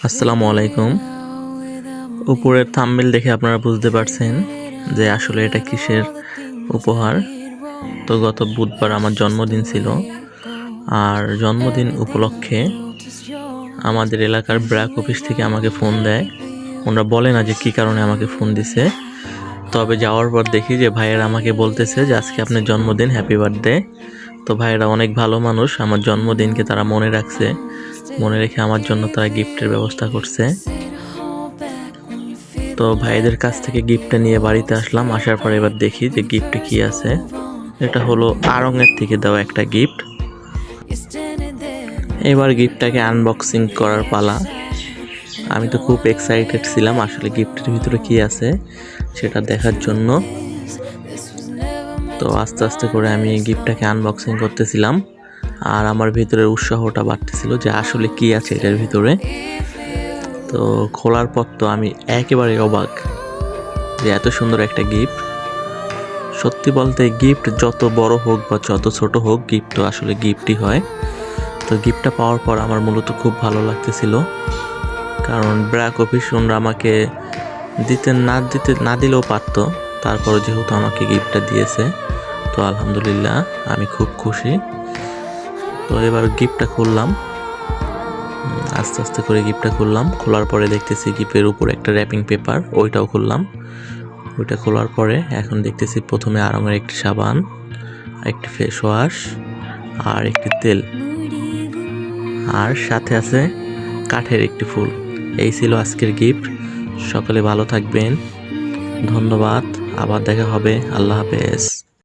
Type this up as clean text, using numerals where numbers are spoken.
আসসালামু আলাইকুম। উপরের থাম্বনেল দেখে আপনারা বুঝতে পারছেন যে আসলে এটা কিসের উপহার। তো গত বুধবার আমার জন্মদিন ছিল, আর জন্মদিন উপলক্ষে আমাদের এলাকার ব্র্যাক অফিস থেকে আমাকে ফোন দেয়। ওনারা বলে না যে কী কারণে আমাকে ফোন দিছে, তবে যাওয়ার পর দেখি যে ভাইয়েরা আমাকে বলতেছে যে আজকে আপনার জন্মদিন, হ্যাপি বার্থডে। তো ভাইয়েরা অনেক ভালো মানুষ, আমার জন্মদিনকে তারা মনে রাখছে, মনে রেখে আমার জন্য তারা গিফটের ব্যবস্থা করছে। তো ভাইদের কাছ থেকে গিফটটা নিয়ে বাড়িতে আসলাম। আসার পর এবার দেখি যে গিফটে কি আছে। এটা হলো আড়ং-এর থেকে দেওয়া একটা গিফট। এবার গিফটটাকে আনবক্সিং করার পালা। আমি তো খুব এক্সাইটেড ছিলাম আসলে গিফটের ভিতরে কি আছে সেটা দেখার জন্য। তো আস্তে আস্তে করে আমি গিফটটাকে আনবক্সিং করতেছিলাম, আর আমার ভিতরের উৎসাহটা বাড়তেছিল যে আসলে কি আছে এটার ভিতরে। তো খোলার পর তো আমি একেবারে অবাক যে এত সুন্দর একটা গিফট। সত্যি বলতে গিফট যত বড় হোক বা যত ছোট হোক, গিফট তো আসলে গিফটই হয়। তো গিফটটা পাওয়ার পর আমার মূলত খুব ভালো লাগতেছিল, কারণ ব্র্যাক অফিস ওনারা আমাকে না দিলেও পারতো, তারপরে যেহেতু আমাকে গিফটটা দিয়েছে তো আলহামদুলিল্লাহ আমি খুব খুশি। তো এবার গিফটটা খুললাম, আস্তে আস্তে করে গিফটটা খুললাম। খোলার পরে দেখতেছি গিফটের উপর একটা র্যাপিং পেপার, ওইটাও খুললাম। ওইটা খোলার পরে এখন দেখতেছি প্রথমে আড়ং-এর একটি সাবান, একটি ফেস ওয়াশ আর একটি তেল, আর সাথে আছে কাঠের একটি ফুল। এই ছিল আজকের গিফট। সকলে ভালো থাকবেন, ধন্যবাদ, আবার দেখা হবে, আল্লাহ হাফেজ।